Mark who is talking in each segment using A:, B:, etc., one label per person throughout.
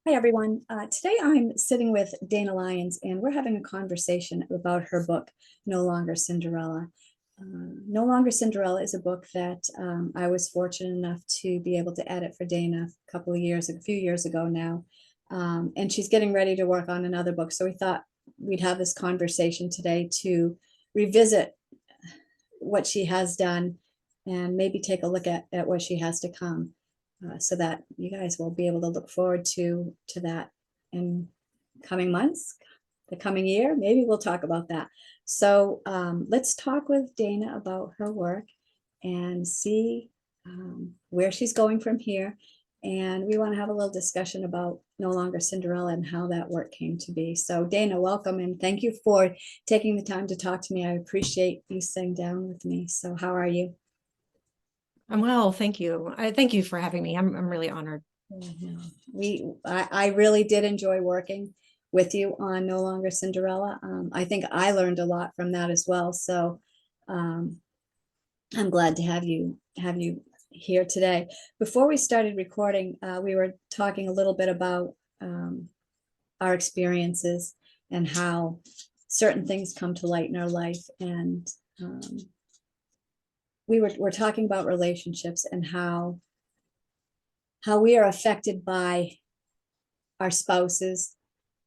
A: Hi, everyone. Today I'm sitting with Dana Lyons, and we're having a conversation about her book, No Longer Cinderella. No Longer Cinderella is a book that I was fortunate enough to be able to edit for Dana a few years ago now. And she's getting ready to work on another book. So we thought we'd have this conversation today to revisit what she has done and maybe take a look at what she has to come. So that you guys will be able to look forward to that in coming months, the coming year. Maybe we'll talk about that. So let's talk with Dana about her work and see where she's going from here. And we want to have a little discussion about No Longer Cinderella and how that work came to be. So Dana, welcome, and thank you for taking the time to talk to me. I appreciate you sitting down with me. So how are you?
B: I'm well, thank you. I thank you for having me. I'm really honored.
A: I really did enjoy working with you on No Longer Cinderella. I think I learned a lot from that as well. So um, I'm glad to have you here today. Before we started recording, we were talking a little bit about our experiences and how certain things come to light in our life. And um, we're talking about relationships and how we are affected by our spouses,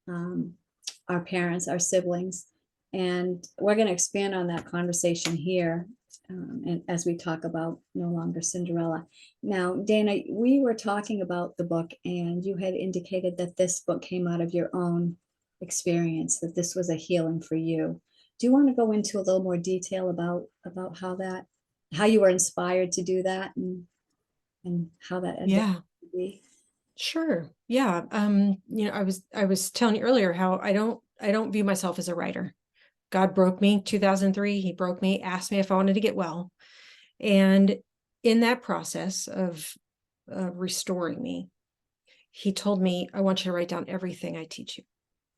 A: um, our parents, our siblings. And we're going to expand on that conversation here and as we talk about No Longer Cinderella. Now, Dana, we were talking about the book, and you had indicated that this book came out of your own experience, that this was a healing for you. Do you want to go into a little more detail about how you were inspired to do that, and how that ended up
B: Yeah,
A: to be?
B: sure. Yeah. I was telling you earlier how I don't view myself as a writer. God broke me 2003. He broke me, asked me if I wanted to get well. And in that process of restoring me, he told me, I want you to write down everything I teach you.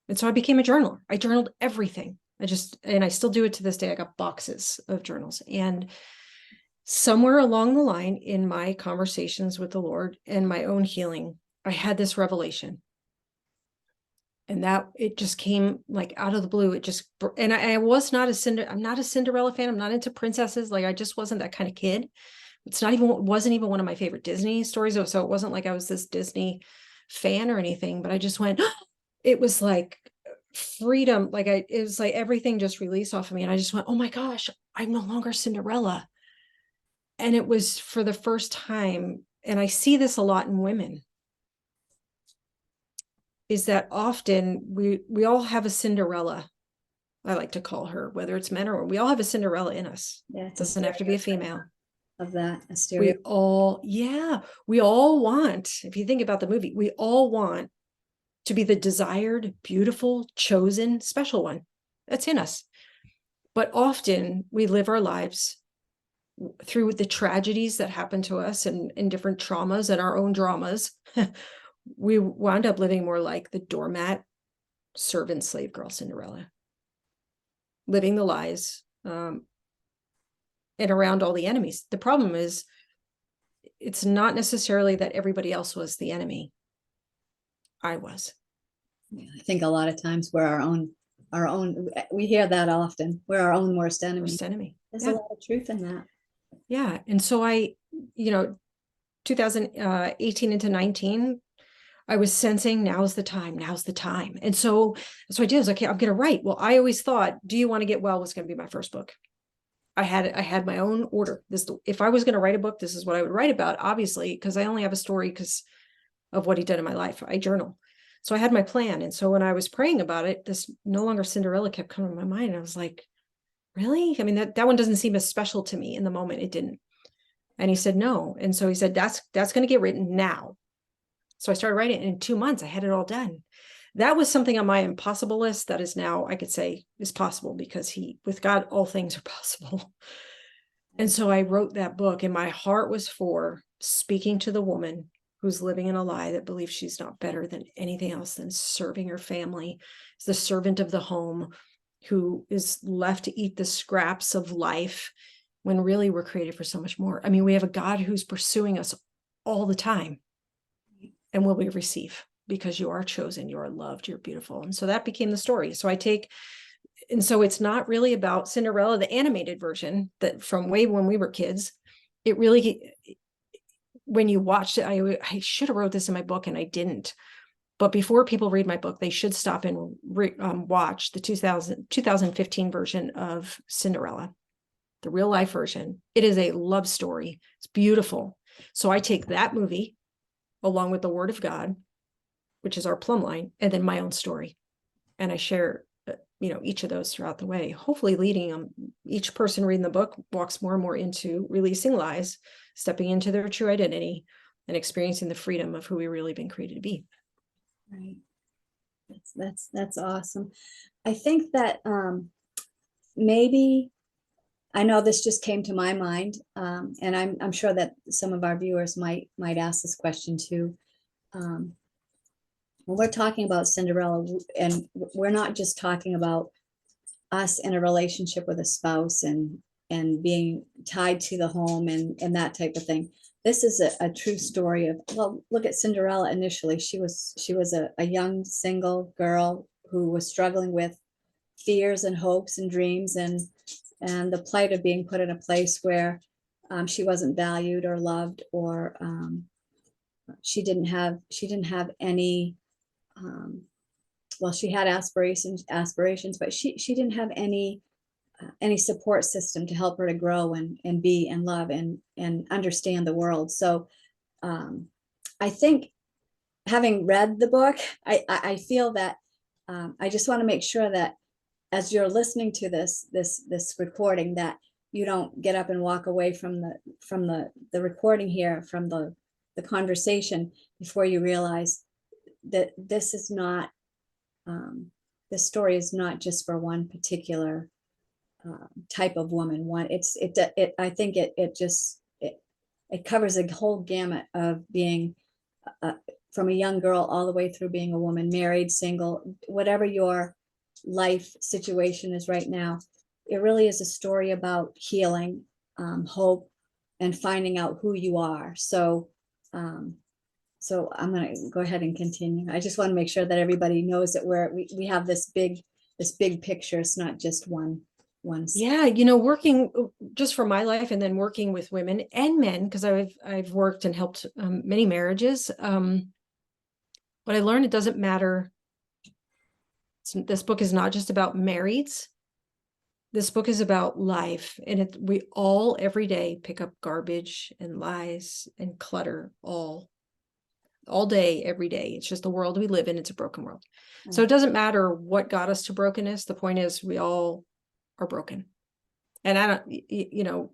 B: And so I became a journaler. I journaled everything. And I still do it to this day. I got boxes of journals. And somewhere along the line in my conversations with the Lord and my own healing, I had this revelation. And that it just came like out of the blue. I was not I'm not a Cinderella fan. I'm not into princesses. Like I just wasn't that kind of kid. Wasn't even one of my favorite Disney stories. So it wasn't like I was this Disney fan or anything, but I just went, it was like freedom. It was like everything just released off of me. And I just went, oh my gosh, I'm no longer Cinderella. And it was for the first time, and I see this a lot in women, is that often we all have a Cinderella, I like to call her, whether it's men or women, we all have a Cinderella in us.
A: Yeah,
B: It doesn't have to be a female.
A: of that, a stereo.
B: We all want, if you think about the movie, we all want to be the desired, beautiful, chosen, special one. That's in us. But often we live our lives through the tragedies that happen to us and different traumas and our own dramas. We wound up living more like the doormat servant slave girl Cinderella, living the lies and around all the enemies. The problem is it's not necessarily that everybody else was the enemy. I was.
A: Yeah, I think a lot of times we're our own, we hear that often. We're our own worst enemy.
B: Worst enemy.
A: There's a
B: Yeah.
A: lot of truth in that.
B: Yeah. And so 2018 into 19, I was sensing now's the time. And so I did. I was like, okay, I'm going to write. Well, I always thought, Do You Want to Get Well was going to be my first book. I had my own order. If I was going to write a book, this is what I would write about, obviously, because I only have a story because of what he did in my life. I journal. So I had my plan. And so when I was praying about it, this No Longer Cinderella kept coming to my mind. And I was like, really? I mean, that one doesn't seem as special to me. In the moment, it didn't. And he said, no. And so he said, that's going to get written now. So I started writing it. In 2 months, I had it all done. That was something on my impossible list that is now, I could say, is possible because with God, all things are possible. And so I wrote that book, and my heart was for speaking to the woman who's living in a lie that believes she's not better than anything else than serving her family, is the servant of the home, who is left to eat the scraps of life when really we're created for so much more. I mean, we have a God who's pursuing us all the time. And will we receive? because you are chosen, you are loved, you're beautiful. And so that became the story. And so it's not really about Cinderella, the animated version that from way when we were kids. It really, when you watched it, I should have wrote this in my book and I didn't. But before people read my book, they should stop and watch the 2015 version of Cinderella, the real life version. It is a love story. It's beautiful. So I take that movie along with the Word of God, which is our plumb line, and then my own story. And I share, each of those throughout the way, hopefully leading each person reading the book walks more and more into releasing lies, stepping into their true identity, and experiencing the freedom of who we really been created to be.
A: Right. That's awesome. I think that maybe, I know this just came to my mind, and I'm sure that some of our viewers might ask this question too. When we're talking about Cinderella, and we're not just talking about us in a relationship with a spouse and being tied to the home and that type of thing. This is a true story of, well, look at Cinderella. Initially, she was a young single girl who was struggling with fears and hopes and dreams and the plight of being put in a place where she wasn't valued or loved, or she didn't have any, well, she had aspirations, but she didn't have any support system to help her to grow and be and love and understand the world. So I think, having read the book, I feel that I just want to make sure that as you're listening to this recording, that you don't get up and walk away from the recording here, from the conversation, before you realize that this is not, this story is not just for one particular type of woman. I think it covers a whole gamut of being from a young girl all the way through being a woman, married, single, whatever your life situation is right now. It really is a story about healing, hope, and finding out who you are. So I'm going to go ahead and continue. I just want to make sure that everybody knows that we have this big picture. It's not just one.
B: Yeah, working just for my life, and then working with women and men, because I've worked and helped many marriages. But I learned it doesn't matter. This book is not just about marrieds. This book is about life, and we all every day pick up garbage and lies and clutter all day, every day. It's just the world we live in. It's a broken world. So it doesn't matter what got us to brokenness. The point is, we all are broken. And I don't,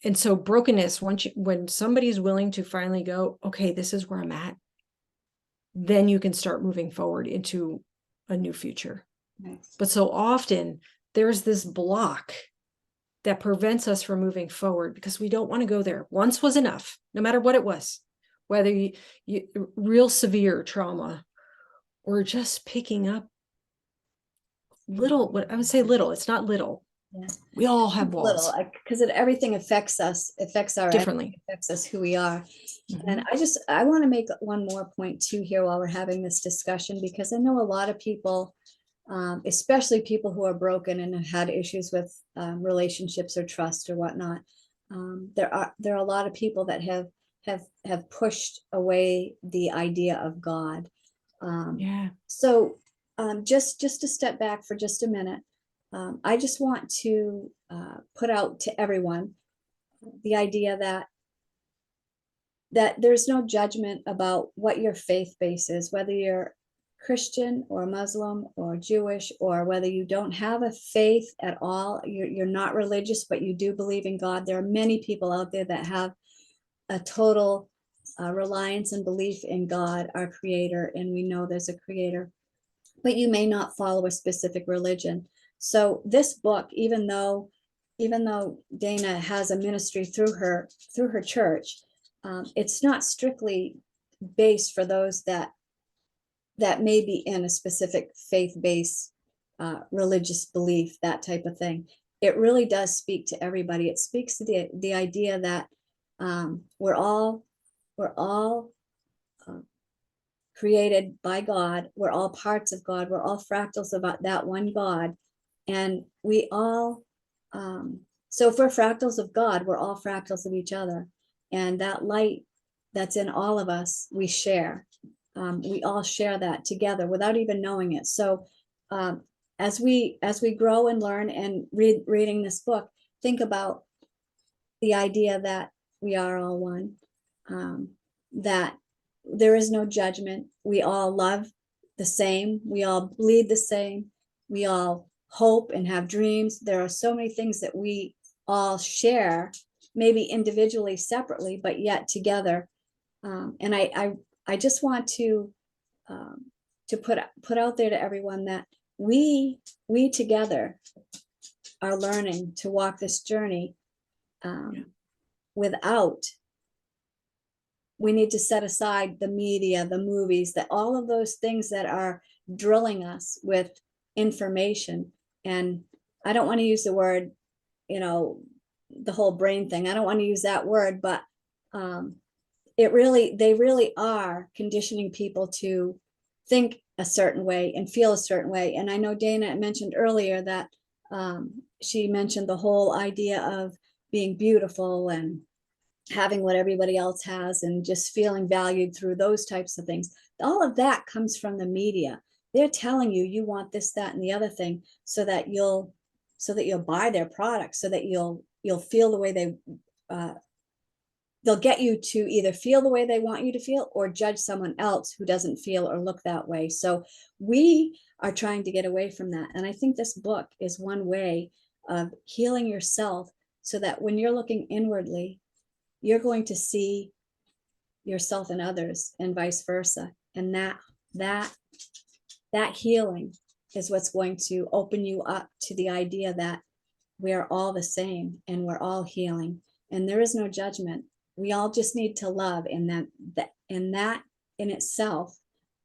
B: and so brokenness, when somebody's willing to finally go, okay, this is where I'm at, then you can start moving forward into a new future.
A: Nice.
B: But so often there's this block that prevents us from moving forward because we don't want to go there. Once was enough, no matter what it was, whether you real severe trauma or just picking up little, what I would say little, it's not little.
A: Yeah.
B: We all have walls.
A: Little, because everything affects us, affects our
B: differently,
A: affects us, who we are.
B: Mm-hmm.
A: And I want to make one more point too here while we're having this discussion, because I know a lot of people, especially people who are broken and have had issues with relationships or trust or whatnot. There are a lot of people that have pushed away the idea of God.
B: Yeah.
A: So just to step back for just a minute, I just want to put out to everyone the idea that there's no judgment about what your faith base is, whether you're Christian or Muslim or Jewish, or whether you don't have a faith at all, you're not religious, but you do believe in God. There are many people out there that have a total reliance and belief in God, our creator, and we know there's a creator, but you may not follow a specific religion. So this book, even though Dana has a ministry through her church, it's not strictly based for those that may be in a specific faith-based religious belief, that type of thing. It really does speak to everybody. It speaks to the idea that we're all created by God. We're all parts of God. We're all fractals of that one God. And we all, so if we're fractals of God, we're all fractals of each other. And that light that's in all of us, we share. We all share that together without even knowing it. So as we grow and learn and reading this book, think about the idea that we are all one, that there is no judgment. We all love the same. We all bleed the same. We all hope and have dreams. There are so many things that we all share, maybe individually, separately, but yet together. And I just want to put out there to everyone that we together are learning to walk this journey without. We need to set aside the media, the movies, that all of those things that are drilling us with information. And I don't want to use the word, the whole brain thing. I don't want to use that word, but they really are conditioning people to think a certain way and feel a certain way. And I know Dana mentioned earlier that she mentioned the whole idea of being beautiful and having what everybody else has and just feeling valued through those types of things. All of that comes from the media. They're telling you you want this, that, and the other thing, so that you'll buy their products, so that you'll feel the way they'll get you to either feel the way they want you to feel or judge someone else who doesn't feel or look that way. So we are trying to get away from that. And I think this book is one way of healing yourself, so that when you're looking inwardly, you're going to see yourself in others and vice versa. And that healing is what's going to open you up to the idea that we are all the same and we're all healing and there is no judgment. We all just need to love, and that in itself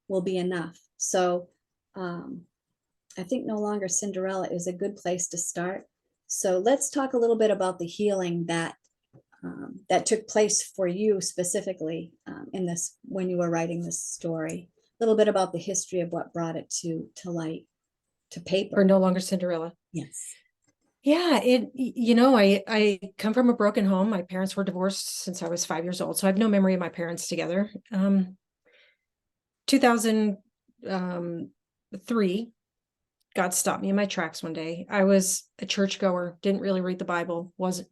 A: will be enough. So I think No Longer Cinderella is a good place to start. So let's talk a little bit about the healing that took place for you specifically in this, when you were writing this story. A little bit about the history of what brought it to light, to paper.
B: Or No Longer Cinderella.
A: Yes.
B: Yeah, I come from a broken home. My parents were divorced since I was 5 years old, so I have no memory of my parents together. 2003, God stopped me in my tracks one day. I was a churchgoer, didn't really read the Bible, wasn't,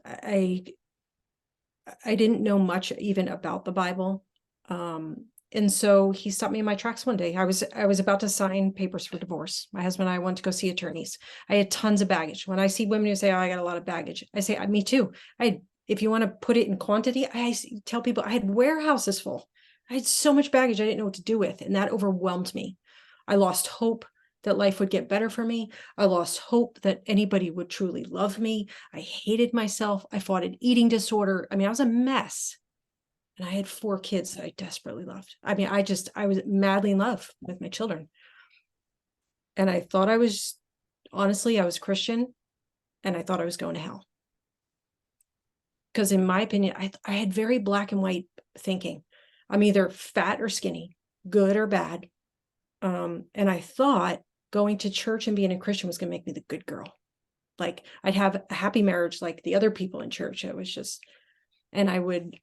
B: I didn't know much even about the Bible. And so he stopped me in my tracks one day. I was about to sign papers for divorce. My husband and I went to go see attorneys. I had tons of baggage. When I see women who say, "Oh, I got a lot of baggage," I say, "Me too." If you want to put it in quantity, I tell people I had warehouses full. I had so much baggage I didn't know what to do with, and that overwhelmed me. I lost hope that life would get better for me. I lost hope that anybody would truly love me. I hated myself. I fought an eating disorder. I was a mess. And I had 4 kids that I desperately loved. I was madly in love with my children. And I thought I was Christian, and I thought I was going to hell. Because in my opinion, I had very black and white thinking. I'm either fat or skinny, good or bad. And I thought going to church and being a Christian was going to make me the good girl. Like I'd have a happy marriage like the other people in church. It was just, and I would,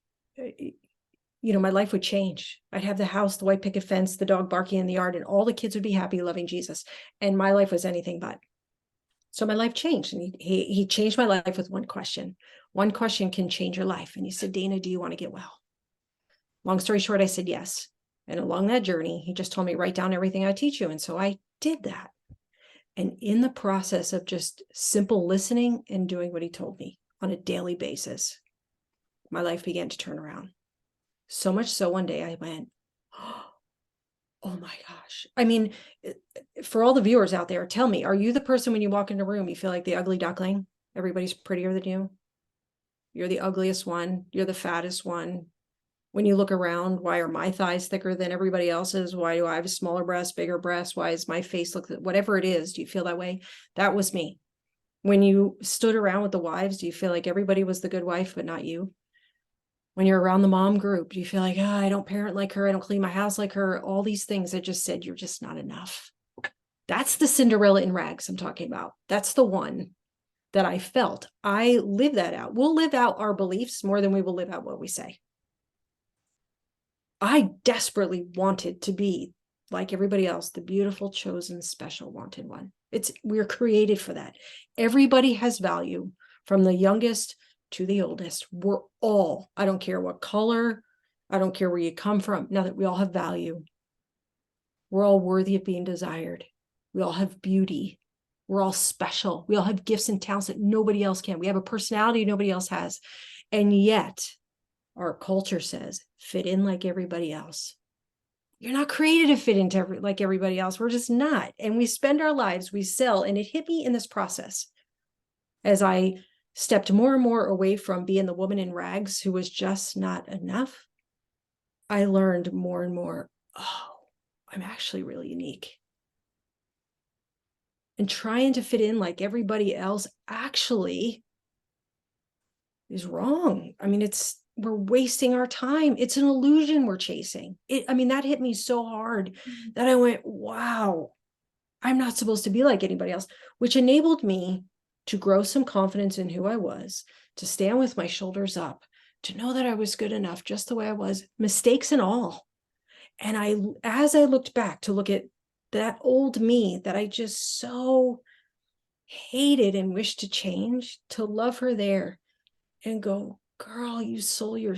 B: my life would change. I'd have the house, the white picket fence, the dog barking in the yard, and all the kids would be happy, loving Jesus. And my life was anything but. So my life changed. And he changed my life with one question. One question can change your life. And he said, "Dana, do you want to get well?" Long story short, I said yes. And along that journey, he just told me, write down everything I teach you. And so I did that. And in the process of just simple listening and doing what he told me on a daily basis, my life began to turn around. So much so one day I went, "Oh my gosh." For all the viewers out there, tell me, are you the person when you walk in a room, you feel like the ugly duckling? Everybody's prettier than you. You're the ugliest one. You're the fattest one. When you look around, why are my thighs thicker than everybody else's? Why do I have a smaller breast, bigger breast? Why is my face look, whatever it is, do you feel that way? That was me. When you stood around with the wives, do you feel like everybody was the good wife, but not you? When you're around the mom group, do you feel like, oh, I don't parent like her, I don't clean my house like her, all these things that just said you're just not enough. That's the Cinderella in rags I'm talking about. That's the one that I felt. I live that out. We'll live out our beliefs more than we will live out what we say. I desperately wanted to be like everybody else, the beautiful, chosen, special, wanted one. We're created for that. Everybody has value, from the youngest to the oldest. We're all, I don't care what color, I don't care where you come from. Now that we all have value. We're all worthy of being desired. We all have beauty. We're all special. We all have gifts and talents that nobody else can. We have a personality nobody else has. And yet, our culture says, fit in like everybody else. You're not created to fit into like everybody else. We're just not. And we spend our lives, we sell. And it hit me in this process as I stepped more and more away from being the woman in rags who was just not enough. I learned more and more, oh, I'm actually really unique. And trying to fit in like everybody else actually is wrong. I mean, we're wasting our time. It's an illusion we're chasing. That hit me so hard that I went, wow, I'm not supposed to be like anybody else, which enabled me to grow some confidence in who I was, to stand with my shoulders up, to know that I was good enough just the way I was, mistakes and all. And as I looked back to look at that old me that I just so hated and wished to change, to love her there and go, girl, you sold your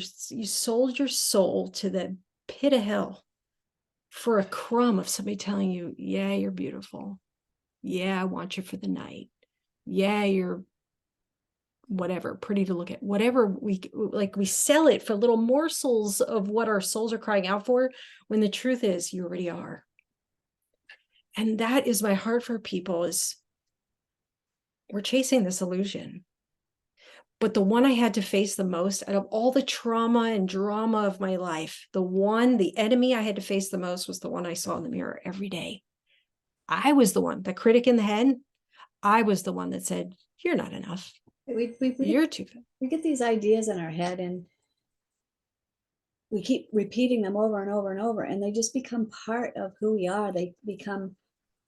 B: soul to the pit of hell for a crumb of somebody telling you, yeah, you're beautiful. Yeah, I want you for the night. Yeah, you're whatever, pretty to look at, whatever we sell it for little morsels of what our souls are crying out for, when the truth is you already are. And that is my heart for people, is we're chasing this illusion. But the one I had to face the most out of all the trauma and drama of my life, the enemy I had to face the most was the one I saw in the mirror every day. I was the one, the critic in the head. I was the one that said, you're not enough. You're too good.
A: We get these ideas in our head and we keep repeating them over and over and over, and they just become part of who we are. They become,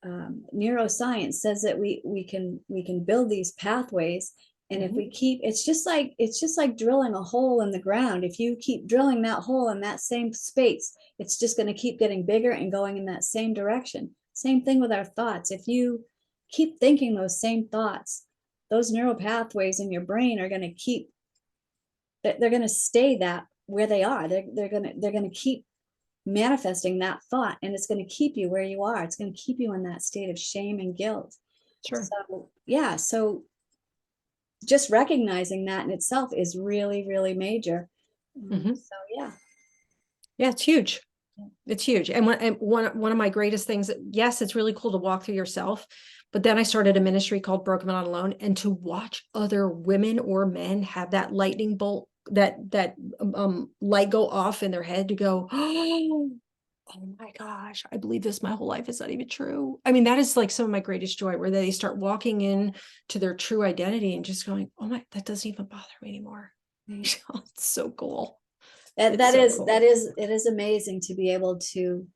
A: neuroscience says that we can build these pathways. And if we keep, it's just like drilling a hole in the ground. If you keep drilling that hole in that same space, it's just going to keep getting bigger and going in that same direction. Same thing with our thoughts. If you keep thinking those same thoughts, those neural pathways in your brain are going to keep, they're going to stay that where they are. They're going to keep manifesting that thought, and it's going to keep you where you are. It's going to keep you in that state of shame and guilt.
B: Sure.
A: So yeah, so just recognizing that in itself is really, really major. So yeah.
B: Yeah, it's huge. It's huge. And one of my greatest things, yes, it's really cool to walk through yourself, but then I started a ministry called Broken But Not Alone, and to watch other women or men have that lightning bolt, that light go off in their head, to go, oh my gosh, I believe this my whole life is not even true. I mean, that is like some of my greatest joy, where they start walking in to their true identity and just going, oh my, that doesn't even bother me anymore. It's so cool.
A: It is amazing to be able to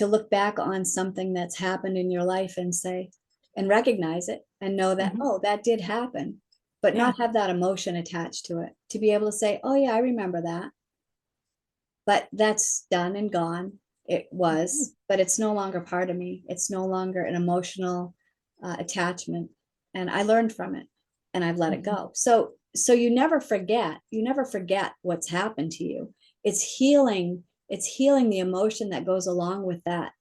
A: look back on something that's happened in your life and say, and recognize it and know that, oh, that did happen, but not have that emotion attached to it. To be able to say, oh yeah, I remember that, but that's done and gone. It was, but it's no longer part of me. It's no longer an emotional attachment. And I learned from it and I've let it go. So you never forget what's happened to you. It's healing the emotion that goes along with that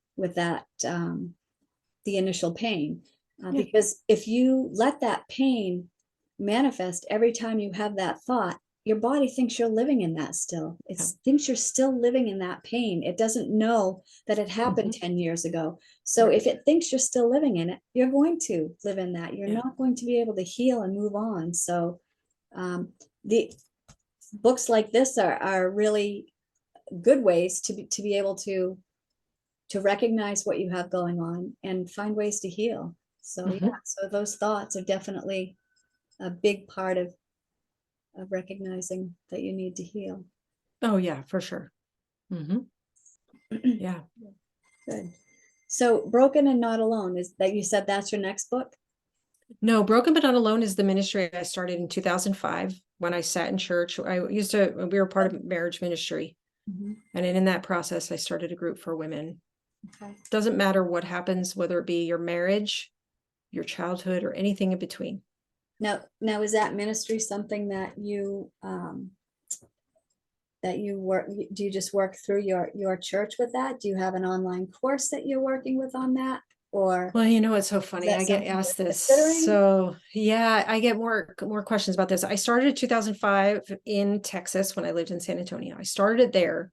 A: the initial pain. Because if you let that pain manifest every time you have that thought, your body thinks you're living in that still. It thinks you're still living in that pain. It doesn't know that it happened 10 years ago. So if it thinks you're still living in it, you're going to live in that. You're not going to be able to heal and move on. So the books like this are really good ways to be able to recognize what you have going on and find ways to heal. So yeah, so those thoughts are definitely a big part of of recognizing that you need to heal.
B: Oh yeah, for sure. Yeah.
A: Good. So Broken and Not Alone, is that, you said that's your next book?
B: No, Broken But Not Alone is the ministry I started in 2005 when I sat in church. We were part of marriage ministry. And in that process, I started a group for women.
A: Okay.
B: Doesn't matter what happens, whether it be your marriage, your childhood, or anything in between.
A: Now, is that ministry something that you work, do you just work through your church with that? Do you have an online course that you're working with on that? Or
B: well, you know, it's so funny.
A: that
B: I get
A: something
B: asked
A: you're
B: this.
A: considering?
B: So yeah, I get more questions about this. I started in 2005 in Texas when I lived in San Antonio. I started it there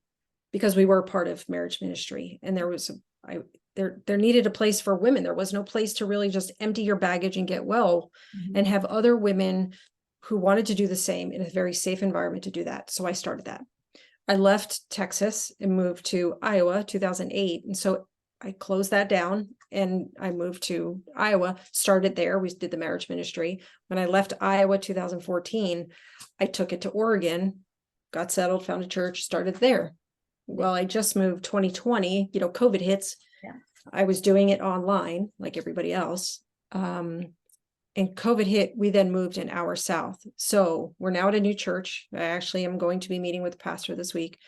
B: because we were part of marriage ministry, and there needed a place for women. There was no place to really just empty your baggage and get well and have other women who wanted to do the same in a very safe environment to do that. So I started that. I left Texas and moved to Iowa 2008. And so I closed that down and I moved to Iowa, started there. We did the marriage ministry. When I left Iowa 2014, I took it to Oregon, got settled, found a church, started there. Well, I just moved 2020, COVID hits.
A: Yeah.
B: I was doing it online like everybody else. And COVID hit, we then moved an hour south. So we're now at a new church. I actually am going to be meeting with the pastor this week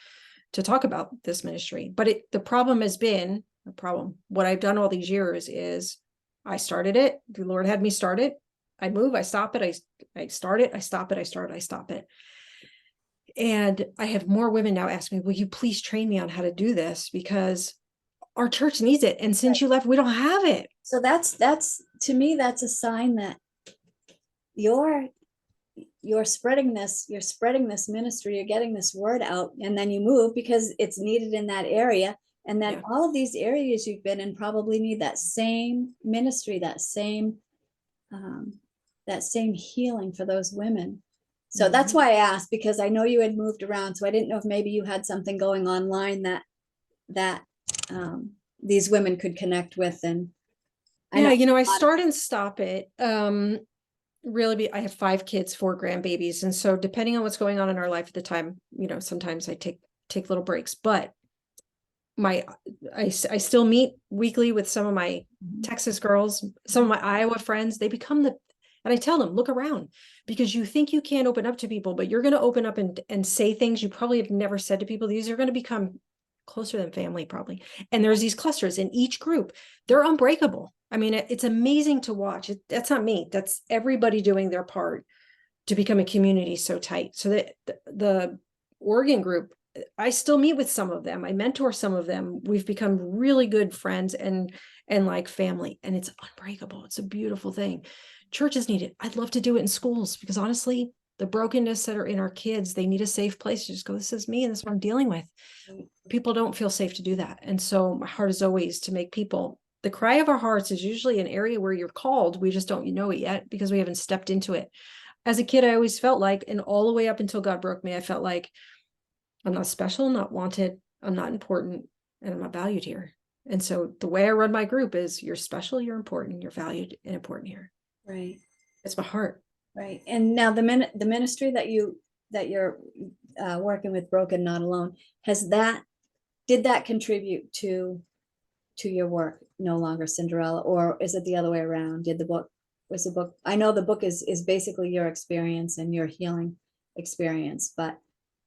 B: to talk about this ministry. But the problem has been a problem. What I've done all these years is I started it. The Lord had me start it. I move, I stop it. I start it, I stop it, I start it, I stop it. And I have more women now ask me, will you please train me on how to do this? Because our church needs it. And since you left, we don't have it.
A: So that's to me, that's a sign that you're spreading this ministry, you're getting this word out, and then you move because it's needed in that area. And then all of these areas you've been in probably need that same ministry, that same healing for those women. So that's why I asked, because I know you had moved around. So I didn't know if maybe you had something going online that these women could connect with. And
B: I start and stop it. Really, I have 5 kids, 4 grandbabies. And so depending on what's going on in our life at the time, sometimes I take little breaks, but I still meet weekly with some of my Texas girls, some of my Iowa friends. They become and I tell them, look around, because you think you can't open up to people, but you're going to open up and say things you probably have never said to people. These are going to become closer than family, probably. And there's these clusters in each group. They're unbreakable. I mean, it's amazing to watch. That's not me. That's everybody doing their part to become a community so tight. So that the Oregon group, I still meet with some of them. I mentor some of them. We've become really good friends and like family, and it's unbreakable. It's a beautiful thing. Churches need it. I'd love to do it in schools, because honestly, the brokenness that are in our kids, they need a safe place to just go, this is me and this is what I'm dealing with. People don't feel safe to do that. And so my heart is always to make people, the cry of our hearts is usually an area where you're called. We just don't know it yet because we haven't stepped into it. As a kid, I always felt like, and all the way up until God broke me, I felt like I'm not special, not wanted, I'm not important, and I'm not valued here. And so the way I run my group is, you're special, you're important, you're valued and important here.
A: Right.
B: It's my heart.
A: Right. And now the ministry that you're working with, Broken Not Alone, did that contribute to your work, No Longer Cinderella, or is it the other way around? I know the book is basically your experience and your healing experience, but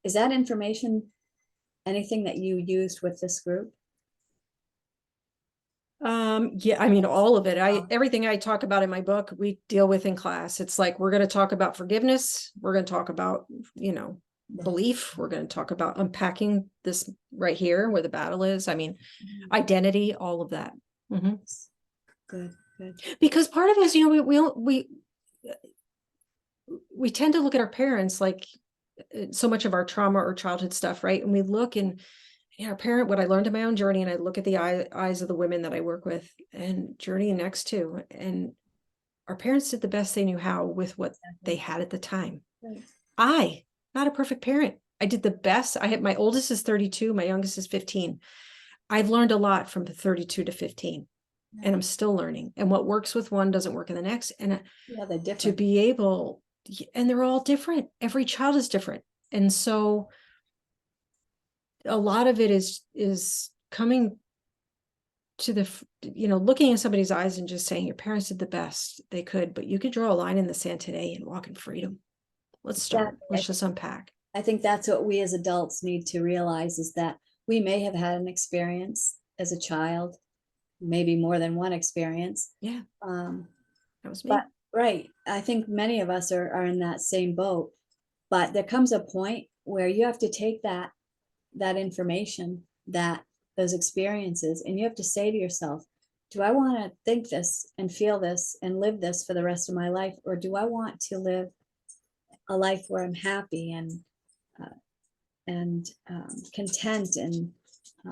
A: is that information anything that you used with this group?
B: Yeah, I mean, all of it. Everything I talk about in my book, we deal with in class. It's like, we're going to talk about forgiveness. We're going to talk about, belief. We're going to talk about unpacking this right here where the battle is. I mean, identity, all of that.
A: Good.
B: Because part of it is, we tend to look at our parents like so much of our trauma or childhood stuff, right? And we look and our parent, what I learned in my own journey, and I look at the eyes of the women that I work with and journey next to, and our parents did the best they knew how with what they had at the time. Right. Not a perfect parent. I did the best. My oldest is 32. My youngest is 15. I've learned a lot from 32 to 15, and I'm still learning. And what works with one doesn't work in the next. And
A: they're different.
B: to be able and they're all different. Every child is different. And so a lot of it is coming to looking in somebody's eyes and just saying your parents did the best they could, but you could draw a line in the sand today and walk in freedom. Let's start. Let's just unpack.
A: I think that's what we as adults need to realize, is that we may have had an experience as a child, maybe more than one experience.
B: Yeah. That was me.
A: But right, I think many of us are in that same boat. But there comes a point where you have to take that information, those experiences, and you have to say to yourself, do I want to think this and feel this and live this for the rest of my life, or do I want to live a life where I'm happy and content and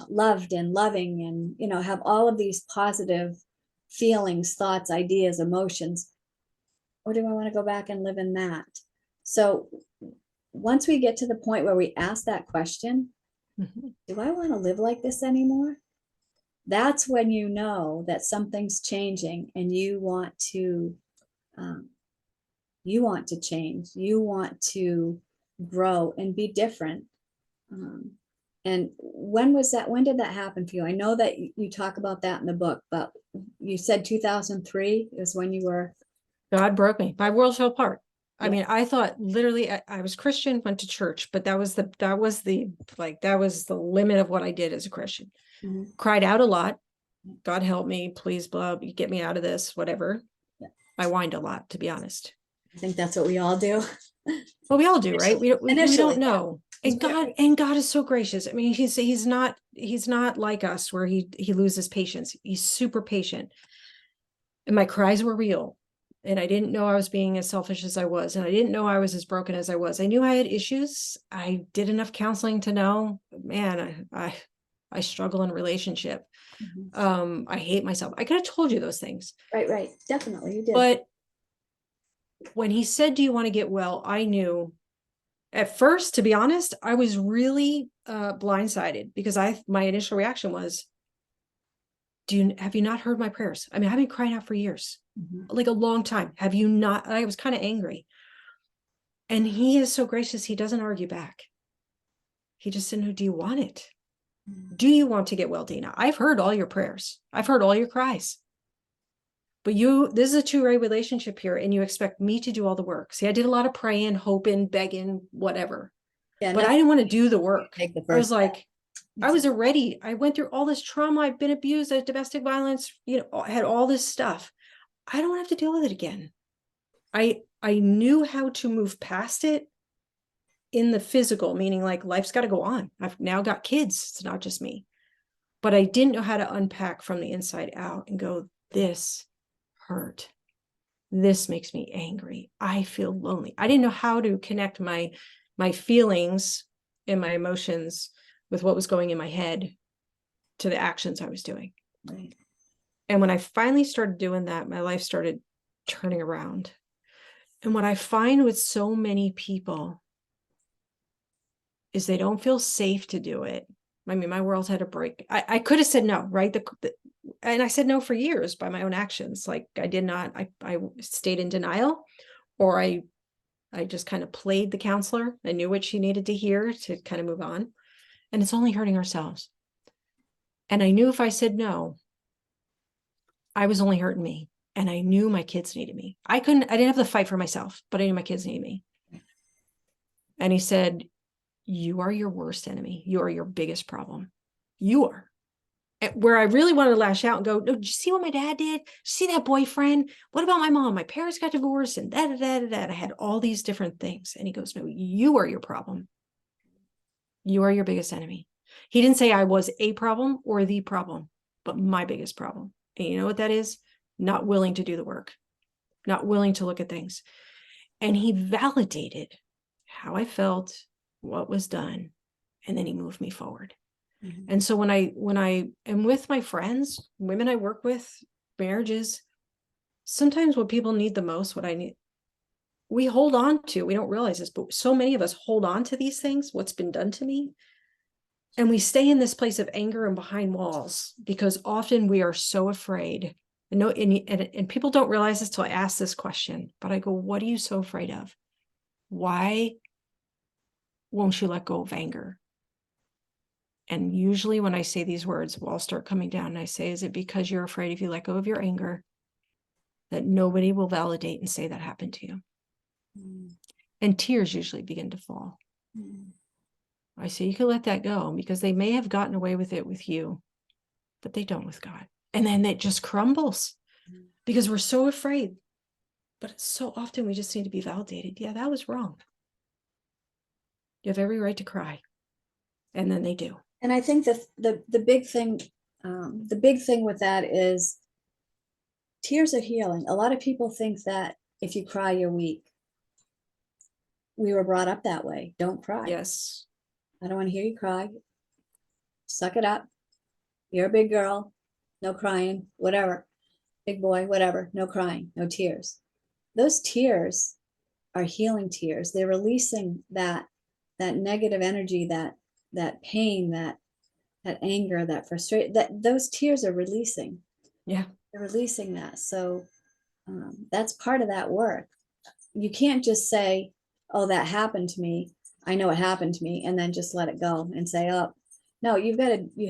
A: loved and loving, and have all of these positive feelings, thoughts, ideas, emotions, or do I want to go back and live in that? So once we get to the point where we ask that question, do I want to live like this anymore? That's when you know that something's changing, and you want to change, you want to grow and be different. And when did that happen for you? I know that you talk about that in the book, but you said 2003 is when you were.
B: God broke me. My world fell apart. I mean, I thought literally I was Christian, went to church, but that was the limit of what I did as a Christian. Cried out a lot. God help me, please, blah, you get me out of this, whatever. I whined a lot, to be honest.
A: I think that's what we all do.
B: Well, we all do, right? We don't know. And God is so gracious. I mean, he's not like us where he loses patience. He's super patient. And my cries were real. And I didn't know I was being as selfish as I was. And I didn't know I was as broken as I was. I knew I had issues. I did enough counseling to know, man, I struggle in a relationship. I hate myself. I could have told you those things.
A: Right. Definitely you did.
B: But when he said, do you want to get well? I knew at first, to be honest, I was really blindsided, because my initial reaction was, have you not heard my prayers? I mean, I've been crying out for years, like a long time. Have you not? I was kind of angry. And he is so gracious. He doesn't argue back. He just said, no, do you want it? Do you want to get well, Dina? I've heard all your prayers. I've heard all your cries. But this is a two-way relationship here, and you expect me to do all the work. See, I did a lot of praying, hoping, begging, whatever. Yeah, but I didn't want to do the work. I was like, I went through all this trauma. I've been abused, I had domestic violence, I had all this stuff. I don't have to deal with it again. I knew how to move past it in the physical, meaning like life's got to go on. I've now got kids. It's not just me. But I didn't know how to unpack from the inside out and go, this hurt. This makes me angry. I feel lonely. I didn't know how to connect my feelings and my emotions with what was going in my head to the actions I was doing. Right. And when I finally started doing that, my life started turning around. And what I find with so many people is they don't feel safe to do it. I mean, my world had a break. I could have said no, right? And I said no for years by my own actions. Like I did not, I stayed in denial, or I just kind of played the counselor. I knew what she needed to hear to kind of move on. And it's only hurting ourselves. And I knew if I said no, I was only hurting me. And I knew my kids needed me. I didn't have to fight for myself, but I knew my kids needed me. And he said, you are your worst enemy. You are your biggest problem. You are. Where I really wanted to lash out and go, no, did you see what my dad did? Did you see that boyfriend? What about my mom? My parents got divorced and that. I had all these different things. And he goes, no, you are your problem. You are your biggest enemy. He didn't say I was a problem or the problem, but my biggest problem. And you know what that is? Not willing to do the work, not willing to look at things. And he validated how I felt, what was done, and then he moved me forward. And so when I am with my friends, women I work with, marriages, sometimes what people need the most, what I need, we hold on to. We don't realize this, but so many of us hold on to these things, what's been done to me. And we stay in this place of anger and behind walls because often we are so afraid. And people don't realize this till I ask this question, but I go, what are you so afraid of? why won't you let go of anger? And usually when I say these words, walls start coming down. And I say, is it because you're afraid if you let go of your anger, that nobody will validate and say that happened to you?
A: Mm.
B: And tears usually begin to fall.
A: Mm.
B: I say, you can let that go, because they may have gotten away with it with you, but they don't with God. And then it just crumbles because we're so afraid. But so often we just need to be validated. Yeah, that was wrong. You have every right to cry. And then they do.
A: And I think that the big thing, the big thing with that is tears are healing. A lot of people think that if you cry, you're weak. We were brought up that way. Don't cry.
B: Yes.
A: I don't want to hear you cry. Suck it up. You're a big girl. No crying, whatever. Big boy, whatever. No crying, no tears. Those tears are healing tears. They're releasing that negative energy, that pain, that anger, that frustration, that those tears are releasing.
B: Yeah.
A: They're releasing that. So that's part of that work. You can't just say, oh, that happened to me. I know it happened to me, and then just let it go and say, oh, no, you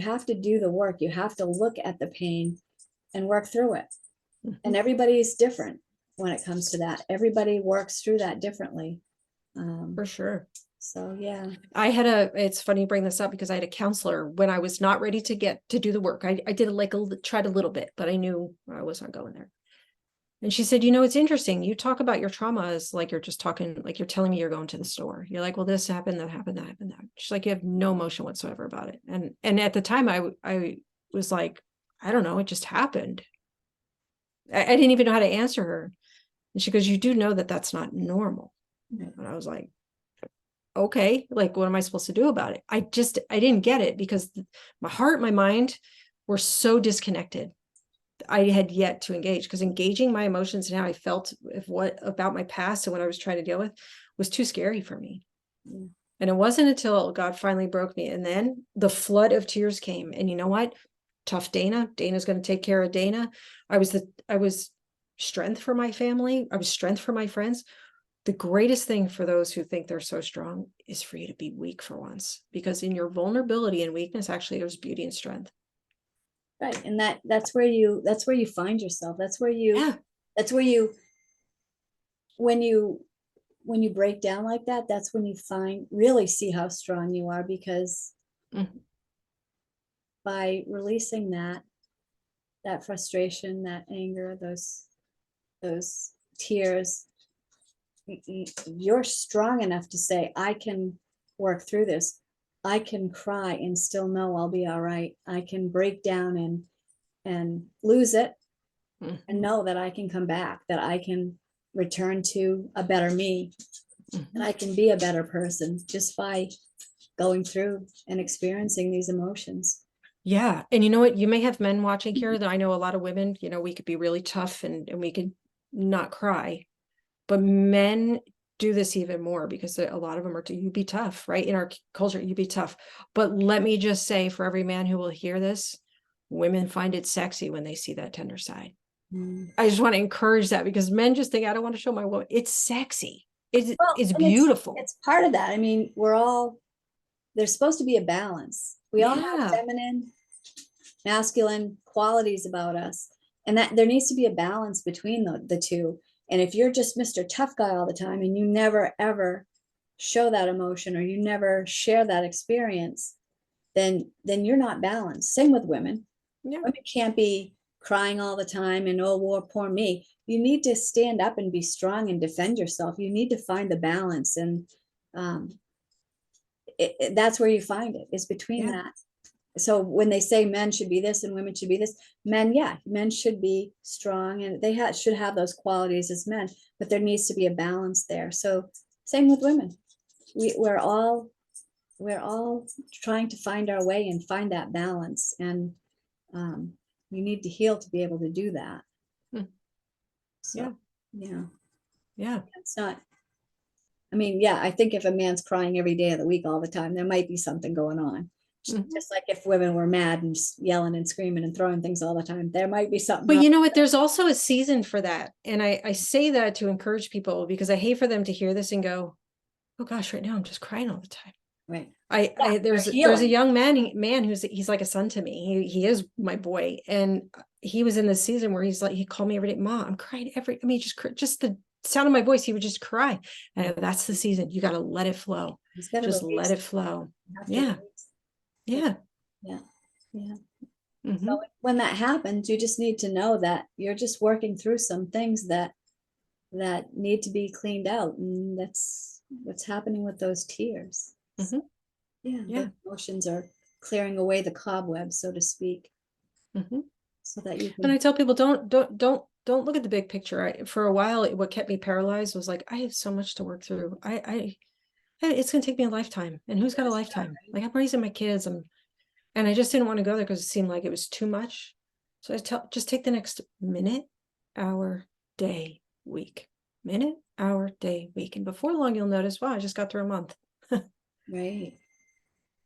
A: have to do the work. You have to look at the pain and work through it. And everybody's different when it comes to that. Everybody works through that differently.
B: For sure.
A: So, yeah.
B: It's funny you bring this up, because I had a counselor when I was not ready to get to do the work. I did tried a little bit, but I knew I was not going there. And she said, it's interesting. You talk about your trauma as like you're just talking, like you're telling me you're going to the store. You're like, well, this happened, that happened, that happened, that. She's like, you have no emotion whatsoever about it. And at the time I was like, I don't know, it just happened. I didn't even know how to answer her. And she goes, you do know that that's not normal. And I was like, okay, like, what am I supposed to do about it? I didn't get it, because my heart, my mind were so disconnected. I had yet to engage, because engaging my emotions and how I felt about my past and what I was trying to deal with was too scary for me.
A: Yeah.
B: And it wasn't until God finally broke me. And then the flood of tears came. And you know what? Tough Dana's going to take care of Dana. I was strength for my family. I was strength for my friends. The greatest thing for those who think they're so strong is for you to be weak for once, because in your vulnerability and weakness, actually, there's beauty and strength.
A: Right. And that's where you find yourself. That's where you when you break down like that, that's when you really see how strong you are, because by releasing that frustration, that anger, those tears, you're strong enough to say, I can work through this. I can cry and still know I'll be all right. I can break down and lose it and know that I can come back, that I can return to a better me, and I can be a better person just by going through and experiencing these emotions.
B: Yeah. And you know what? You may have men watching here that I know a lot of women, we could be really tough and we could not cry, but men do this even more, because a lot of them you be tough, right? In our culture, you be tough. But let me just say, for every man who will hear this, women find it sexy when they see that tender side. I just want to encourage that, because men just think, I don't want to show my woman. It's sexy. It's beautiful.
A: It's part of that. I mean, there's supposed to be a balance. We all have feminine, masculine qualities about us, and that there needs to be a balance between the two. And if you're just Mr. Tough Guy all the time, and you never ever show that emotion, or you never share that experience, then you're not balanced. Same with women. Women can't be crying all the time and, oh, war, poor me. You need to stand up and be strong and defend yourself. You need to find the balance, and that's where you find it, is between that. So when they say men should be this and women should be this, men should be strong, and they should have those qualities as men, but there needs to be a balance there. So same with women. We're all trying to find our way and find that balance, and you need to heal to be able to do that. So, yeah. It's not. I mean, I think if a man's crying every day of the week all the time, there might be something going on. Just like if women were mad and yelling and screaming and throwing things all the time, there might be something.
B: But you know what? There's also a season for that. And I say that to encourage people, because I hate for them to hear this and go, oh gosh, right now I'm just crying all the time.
A: Right.
B: There's a young man he's like a son to me. He is my boy, and he was in this season where he's like, he called me every day, Mom, I'm crying I mean, just the sound of my voice, he would just cry. And that's the season. You got to let it flow.
A: He's got to
B: Just
A: release.
B: let it flow.
A: You have to
B: Yeah.
A: release.
B: Yeah.
A: Yeah. Yeah.
B: Mm-hmm.
A: So when that happens, you just need to know that you're just working through some things that need to be cleaned out, and that's what's happening with those tears.
B: Mm-hmm.
A: Yeah,
B: Yeah.
A: the emotions are clearing away the cobwebs, so to speak,
B: Mm-hmm.
A: so that you
B: And I
A: can.
B: tell people, don't look at the big picture. For a while, what kept me paralyzed was like, I have so much to work through. It's going to take me a lifetime, and who's got a lifetime? Like, I'm raising my kids, and I just didn't want to go there because it seemed like it was too much. So just take the next minute, hour, day, week, minute, hour, day, week, and before long, you'll notice, wow, I just got through a month.
A: Right.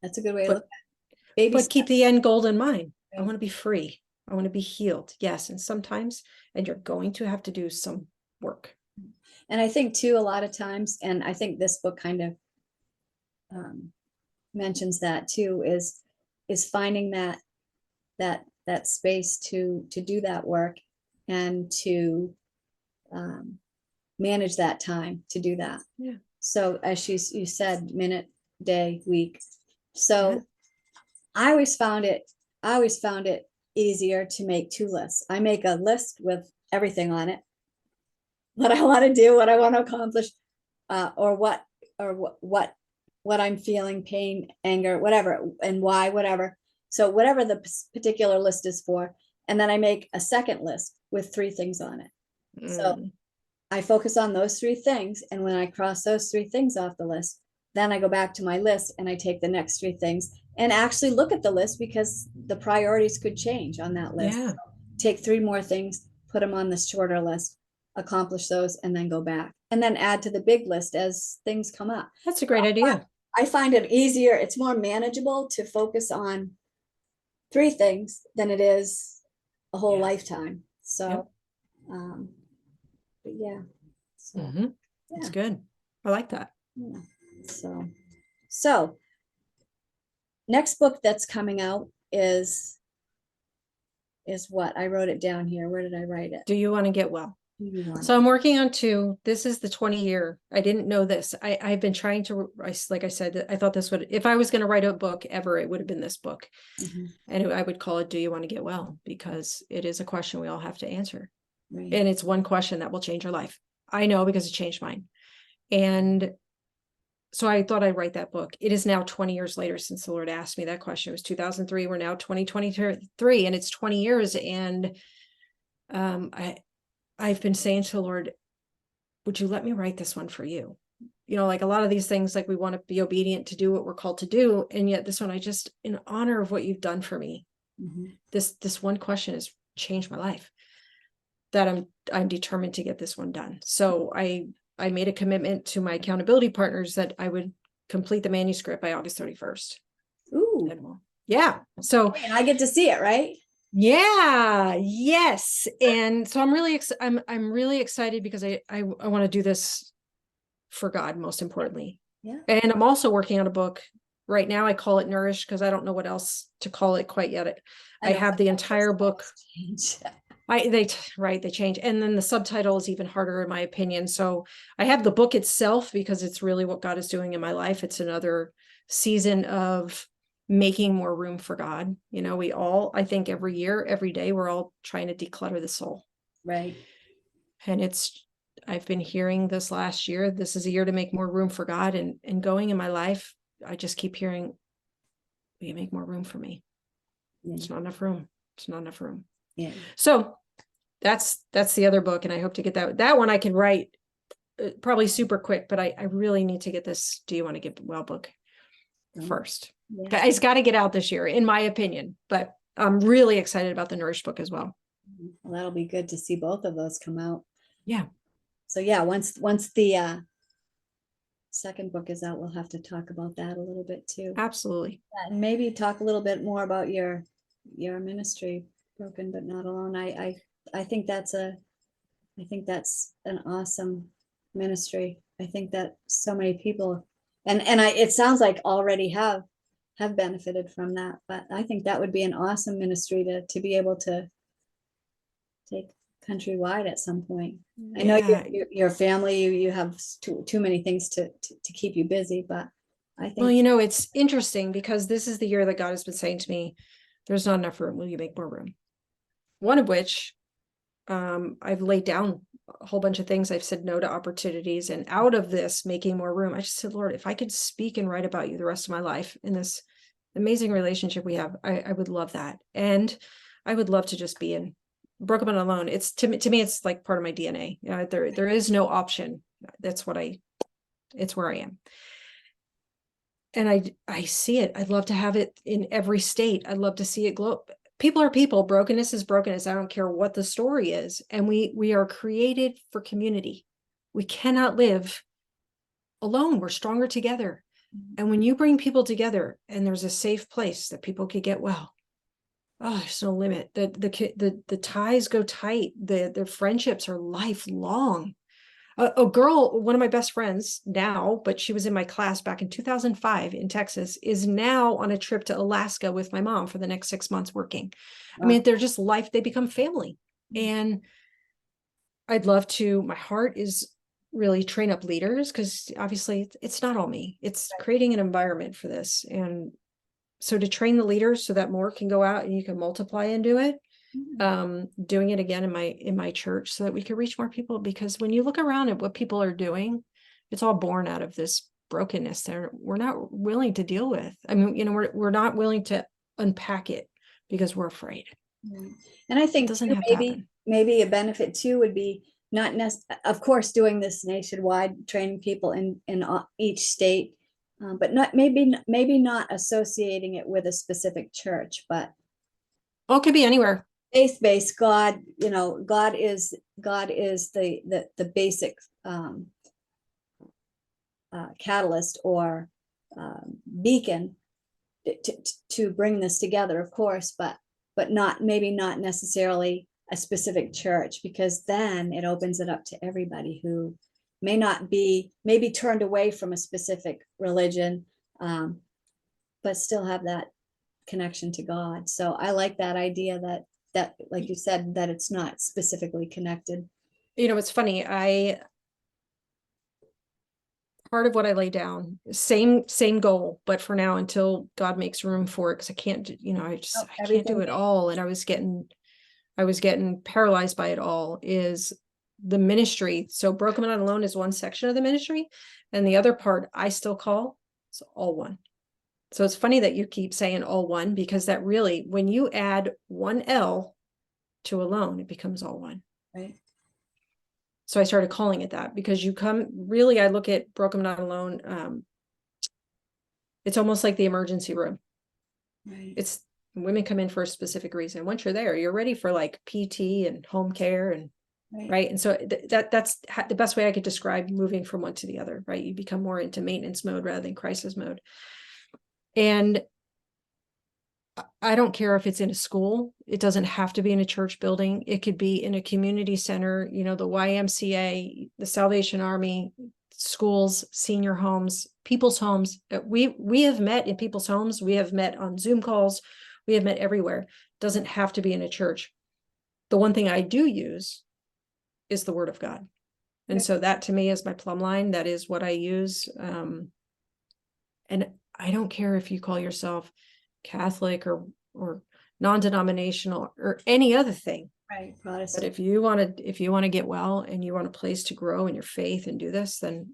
A: That's a good way to look
B: But
A: at it. Baby
B: but keep the
A: steps.
B: end goal in mind. I
A: Right.
B: want to be free. I want to be healed. Yes, and sometimes, and you're going to have to do some work.
A: And I think too, a lot of times, and I think this book kind of um, mentions that too, is finding that space to do that work, and to manage that time to do that.
B: Yeah.
A: So as you said, minute, day, week. So
B: Yeah.
A: I always found it easier to make two lists. I make a list with everything on it, what I want to do, what I want to accomplish, or what I'm feeling, pain, anger, whatever, and why, whatever. So whatever the particular list is for, and then I make a second list with 3 things on it. So I focus on those 3 things, and when I cross those 3 things off the list, then I go back to my list and I take the next 3 things and actually look at the list, because the priorities could change on that list.
B: Yeah.
A: So take 3 more things, put them on the shorter list, accomplish those, and then go back, and then add to the big list as things come up.
B: That's a great idea.
A: I find it easier, it's more manageable to focus on 3 things than it is a whole lifetime. So,
B: Yep.
A: but yeah, so
B: Mm-hmm. It's
A: yeah,
B: good. I like that.
A: yeah. So next book that's coming out is what? I wrote it down here. Where did I write it?
B: Do you want to get well?
A: Do you want
B: So
A: it?
B: I'm working on 2. This is the 20-year. I didn't know this. I've been trying to, like I said, I thought this would, if I was going to write a book ever, it would have been this book.
A: Mhm.
B: And I would call it, Do You Want to Get Well? Because it is a question we all have to answer.
A: Right.
B: And it's one question that will change your life. I know, because it changed mine. And so I thought I'd write that book. It is now 20 years later since the Lord asked me that question. It was 2003. We're now 2023, and it's 20 years. And I've been saying to the Lord, would you let me write this one for you? You know, like a lot of these things, like we want to be obedient to do what we're called to do. And yet this one, I just, in honor of what you've done for me, this one question has changed my life, that I'm determined to get this one done. So I made a commitment to my accountability partners that I would complete the manuscript by August 31st.
A: Ooh.
B: Yeah. So
A: And I get to see it, right?
B: yeah, yes. And so I'm really excited, because I want to do this for God, most importantly.
A: Yeah.
B: And I'm also working on a book right now. I call it Nourish, because I don't know what else to call it quite yet. I have the entire book. They change. And then the subtitle is even harder, in my opinion. So I have the book itself, because it's really what God is doing in my life. It's another season of making more room for God. You know, we all, I think every year, every day, we're all trying to declutter the soul.
A: Right.
B: And I've been hearing this last year, this is a year to make more room for God, and going in my life, I just keep hearing, will you make more room for me?
A: Yeah.
B: It's not enough room. It's not enough room.
A: Yeah.
B: So that's the other book. And I hope to get that one I can write probably super quick, but I really need to get this Do You Want to Get Well book first.
A: Yeah.
B: It's got to get out this year, in my opinion, but I'm really excited about the Nourish book as well.
A: Well, that'll be good to see both of those come out.
B: Yeah.
A: So yeah, once the second book is out, we'll have to talk about that a little bit too.
B: Absolutely.
A: And maybe talk a little bit more about your ministry, Broken But Not Alone. I think that's an awesome ministry. I think that so many people, and it sounds like already have benefited from that, but I think that would be an awesome ministry to be able to take countrywide at some point. I know
B: Yeah.
A: your family, you have too many things to keep you busy, but I
B: Well,
A: think
B: it's interesting because this is the year that God has been saying to me, there's not enough room. Will you make more room? One of which, I've laid down a whole bunch of things. I've said no to opportunities, and out of this making more room, I just said, Lord, if I could speak and write about you the rest of my life in this amazing relationship we have, I would love that. And I would love to just be in broken and alone. It's to me, it's like part of my DNA. There is no option. It's where I am. And I see it. I'd love to have it in every state. I'd love to see it glow. People are people. Brokenness is brokenness. I don't care what the story is. And we are created for community. We cannot live alone. We're stronger together. And when you bring people together and there's a safe place that people could get well, oh, there's no limit. The ties go tight. The friendships are lifelong. A girl, one of my best friends now, but she was in my class back in 2005 in Texas, is now on a trip to Alaska with my mom for the next 6 months working. I mean, they're just they become family. And I'd love to, my heart is really train up leaders, because obviously it's not all me. It's creating an environment for this. And so to train the leaders so that more can go out and you can multiply and do it. Doing it again in my church so that we could reach more people, because when you look around at what people are doing, it's all born out of this brokenness that we're not willing to deal with. I mean, we're not willing to unpack it because we're afraid.
A: And I think
B: doesn't
A: too,
B: have to happen.
A: maybe a benefit too would be not of course doing this nationwide, training people in each state, but not maybe not associating it with a specific church, but
B: Well, it could be anywhere.
A: faith-based. God, God is the basic catalyst or beacon to bring this together, of course, but not necessarily a specific church, because then it opens it up to everybody who maybe turned away from a specific religion, but still have that connection to God. So I like that idea that like you said, that it's not specifically connected.
B: It's funny. Part of what I lay down, same goal, but for now, until God makes room for it, because I can't, I can't do it all. And I was getting paralyzed by it all, is the ministry. So Broken but Not Alone is one section of the ministry, and the other part I still call it's all one. So it's funny that you keep saying all one, because that really, when you add one L to alone, it becomes all one.
A: Right.
B: So I started calling it that, because I look at Broken But Not Alone. It's almost like the emergency room.
A: Right.
B: It's women come in for a specific reason. Once you're there, you're ready for like PT and home care and right. And so that's the best way I could describe moving from one to the other, right? You become more into maintenance mode rather than crisis mode. And I don't care if it's in a school. It doesn't have to be in a church building. It could be in a community center, the YMCA, the Salvation Army, schools, senior homes, people's homes. We have met in people's homes. We have met on Zoom calls. We have met everywhere. It doesn't have to be in a church. The one thing I do use is the Word of God. And so that to me is my plumb line. That is what I use. And I don't care if you call yourself Catholic or non-denominational or any other thing.
A: Right.
B: But if you want to get well and you want a place to grow in your faith and do this, then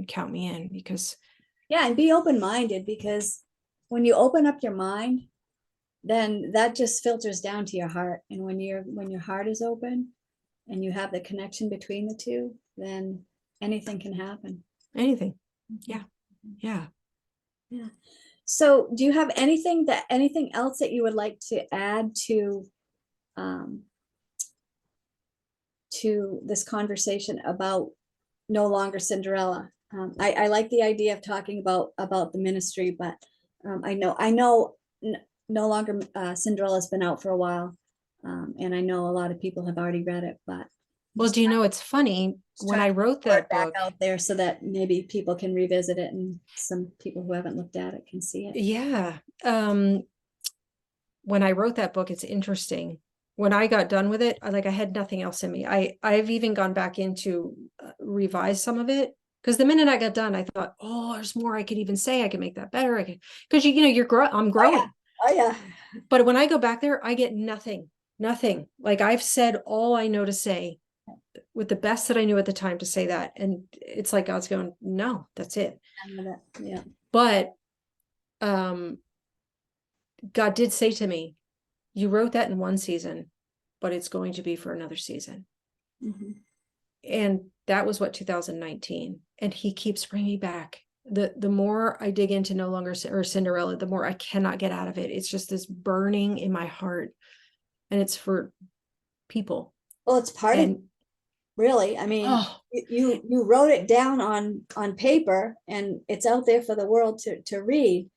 B: count me in. Because
A: and be open-minded, because when you open up your mind, then that just filters down to your heart. And when your heart is open and you have the connection between the two, then anything can happen.
B: Anything. Yeah.
A: So do you have anything else that you would like to add to this conversation about No Longer Cinderella? I like the idea of talking about the ministry, but I know No Longer Cinderella has been out for a while, and I know a lot of people have already read it. But
B: well, do you know, it's funny. when I wrote
A: Throw it
B: that
A: back
B: book,
A: out there so that maybe people can revisit it and some people who haven't looked at it can see it.
B: yeah, when I wrote that book, it's interesting. When I got done with it, I had nothing else in me. I've even gone back into revise some of it, because the minute I got done, I thought, oh, there's more I could even say. I can make that better. Because I'm growing.
A: Oh yeah.
B: But when I go back there, I get nothing. Like, I've said all I know to say with the best that I knew at the time to say that. And it's like God's going, no, that's it.
A: Yeah.
B: But God did say to me, you wrote that in one season, but it's going to be for another season.
A: Mm-hmm.
B: And that was what, 2019. And he keeps bringing me back. The more I dig into No Longer Cinderella, the more I cannot get out of it. It's just this burning in my heart, and it's for people.
A: Well, it's part of, really. I mean, you wrote it down on paper and it's out there for the world to read,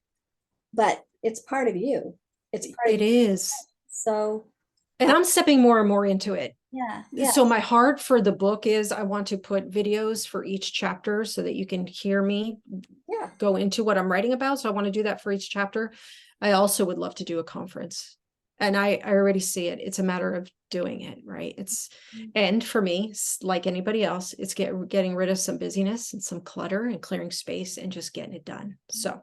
A: but it's part of you. It's part of
B: it
A: you.
B: is.
A: So,
B: And I'm stepping more and more into it.
A: yeah.
B: So my heart for the book is I want to put videos for each chapter so that you can hear me go into what I'm writing about. So I want to do that for each chapter. I also would love to do a conference. And I already see it. It's a matter of doing it, right? And for me, like anybody else, it's getting rid of some busyness and some clutter and clearing space and just getting it done. So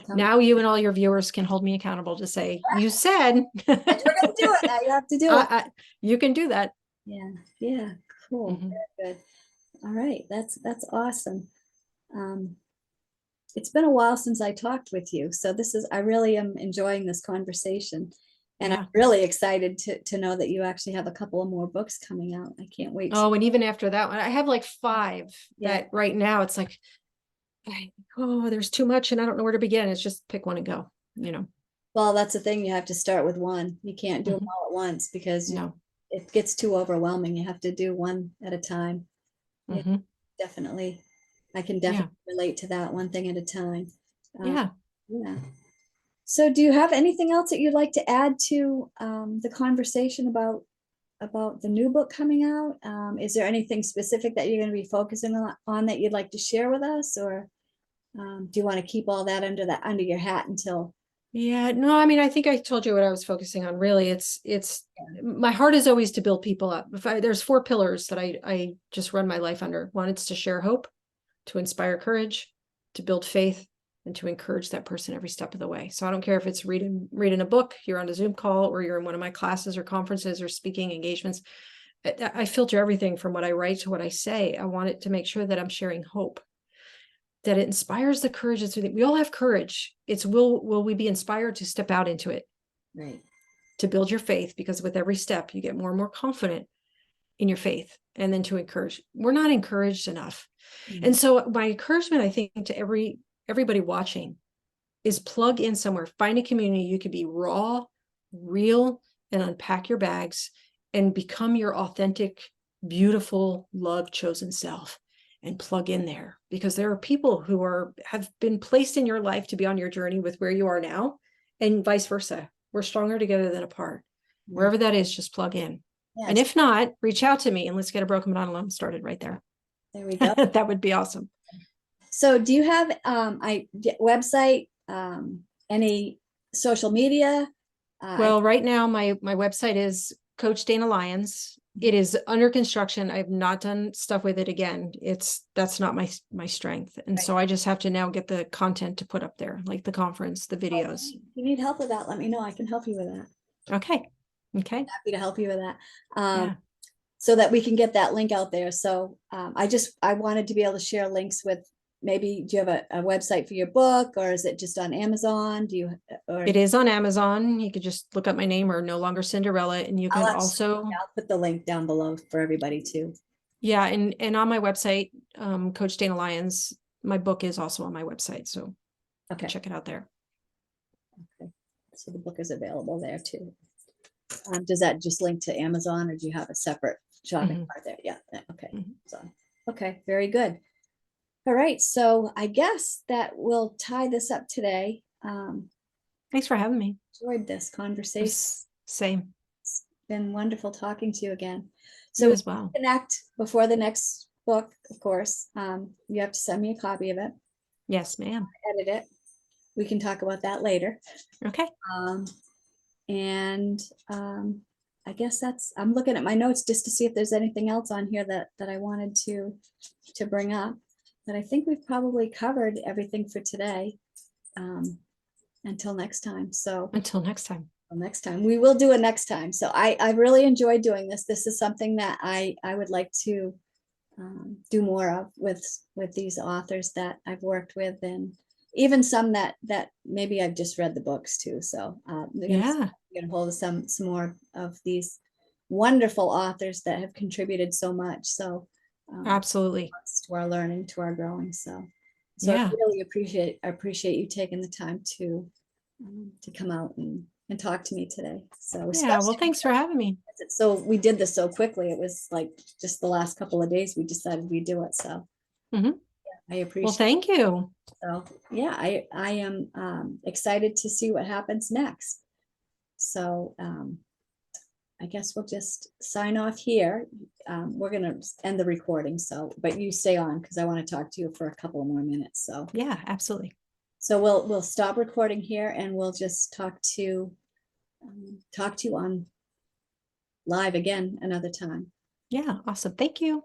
B: now you and all your viewers can hold me accountable to say, you said
A: you're going to do it. Now you have to do it.
B: You can do that.
A: Yeah. Cool. Very good. All right. That's awesome. It's been a while since I talked with you. So I really am enjoying this conversation. And I'm really excited to know that you actually have a couple of more books coming out. I can't wait.
B: Oh, and even after that one, I have like 5 that right now it's like, there's too much and I don't know where to begin. It's just pick one and go,
A: Well, that's the thing. You have to start with one. You can't do them all at once because it gets too overwhelming. You have to do one at a time. Yeah, definitely. I can definitely relate to that, one thing at a time. Yeah. So do you have anything else that you'd like to add to the conversation about the new book coming out? Is there anything specific that you're going to be focusing on that you'd like to share with us, or do you want to keep all that under your hat until?
B: No, I mean, I think I told you what I was focusing on. Really, it's my heart is always to build people up. There's 4 pillars that I just run my life under. One, it's to share hope, to inspire courage, to build faith, and to encourage that person every step of the way. So I don't care if it's reading a book, you're on a Zoom call, or you're in one of my classes or conferences or speaking engagements. I filter everything from what I write to what I say. I want it to make sure that I'm sharing hope, that it inspires the courage that's within. We all have courage. It's will we be inspired to step out into it?
A: Right.
B: To build your faith, because with every step you get more and more confident in your faith, and then to encourage. We're not encouraged enough. And so my encouragement, I think, to everybody watching is plug in somewhere, find a community you can be raw, real, and unpack your bags and become your authentic, beautiful, love chosen self, and plug in there, because there are people who have been placed in your life to be on your journey with where you are now, and vice versa. We're stronger together than apart. Wherever that is, just plug in. Yes. And if not, reach out to me and let's get a Broken But Not Alone started right there.
A: There we go.
B: That would be awesome.
A: So do you have website, any social media?
B: Well, right now my website is Coach Dana Lyons. It is under construction. I've not done stuff with it again. That's not my strength. And so I just have to now get the content to put up there, like the conference, the videos.
A: If you need help with that, let me know. I can help you with that.
B: Okay.
A: Happy to help you with that. So that we can get that link out there. So I wanted to be able to share links with, maybe, do you have a website for your book, or is it just on Amazon?
B: It is on Amazon. You could just look up my name, or No Longer Cinderella, and you can
A: I'll put the link down below for everybody too.
B: Yeah, and on my website, Coach Dana Lyons, my book is also on my website, so check it out there.
A: Okay, so the book is available there too. Does that just link to Amazon, or do you have a separate shopping cart there? Yeah. Okay. So, okay, very good. All right, so I guess that will tie this up today.
B: Thanks for having me.
A: Enjoyed this conversation.
B: Same.
A: been wonderful talking to you again. So
B: You
A: we
B: as well.
A: connect before the next book, of course. You have to send me a copy of it,
B: Yes, ma'am.
A: edit it. We can talk about that later.
B: Okay.
A: And I guess I'm looking at my notes just to see if there's anything else on here that I wanted to bring up. But I think we've probably covered everything for today. Until next time. So
B: Until next time.
A: next time we will do it next time. So I really enjoyed doing this. This is something that I would like to do more of with these authors that I've worked with, and even some that maybe I've just read the books too. So
B: Yeah,
A: get a hold of some more of these wonderful authors that have contributed so much. So
B: absolutely.
A: to our learning, to our growing. So I
B: Yeah.
A: really appreciate you taking the time to come out and talk to me today. So
B: Yeah. Well,
A: especially
B: thanks for having me.
A: so we did this so quickly. It was like just the last couple of days we decided we'd do it. So
B: Mhm.
A: I
B: Well,
A: appreciate
B: thank you.
A: it. So yeah, I am excited to see what happens next. So I guess we'll just sign off here. We're gonna end the recording. So, but you stay on because I want to talk to you for a couple more minutes. So
B: Yeah, absolutely.
A: so we'll stop recording here and we'll just talk to you on live again another time.
B: Yeah. Awesome. Thank you.